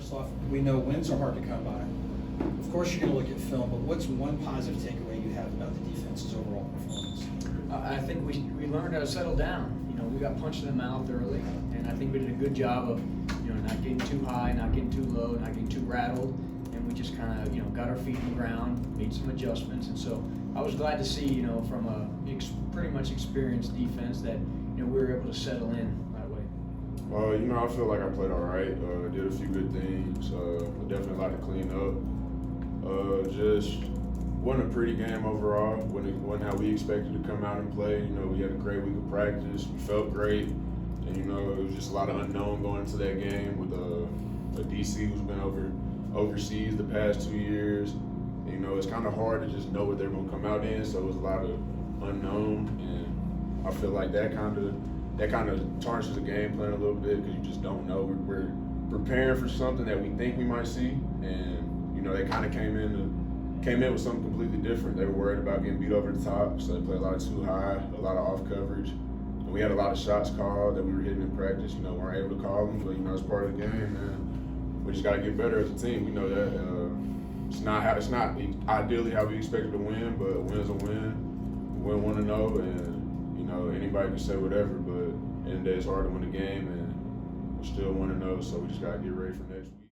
First off, we know wins are hard to come by. Of course, you're going to look at film, but what's one positive takeaway you have about the defense's overall performance? I think we learned how to settle down. You know, we got punched in the mouth early, and I think we did a good job of, you know, not getting too high, not getting too low, not getting too rattled, and we just kind of, you know, got our feet in the ground, made some adjustments, and so I was glad to see, you know, from a pretty much experienced defense that, you know, we were able to settle in that way. You know, I feel like I played all right. Did a few good things. Definitely a lot to clean up. Just wasn't a pretty game overall. Wasn't how we expected to come out and play. You know, we had a great week of practice. We felt great, and you know, it was just a lot of unknown going into that game with a DC who's been overseas the past 2 years. And, you know, it's kind of hard to just know what they're going to come out in. So it was a lot of unknown, and I feel like that kind of tarnishes the game plan a little bit because you just don't know. We're preparing for something that we think we might see, and you know, they kind of came in with something completely different. They were worried about getting beat over the top, so they played a lot too high, a lot of off coverage. And we had a lot of shots called that we were hitting in practice. You know, we weren't able to call them, but you know, it's part of the game, man. We just got to get better as a team. We know that it's not ideally how we expected to win, but a win's a win. We want to know, and you know, anybody can say whatever, but at the end of the day, it's hard to win a game, and we still want to know. So we just got to get ready for next week.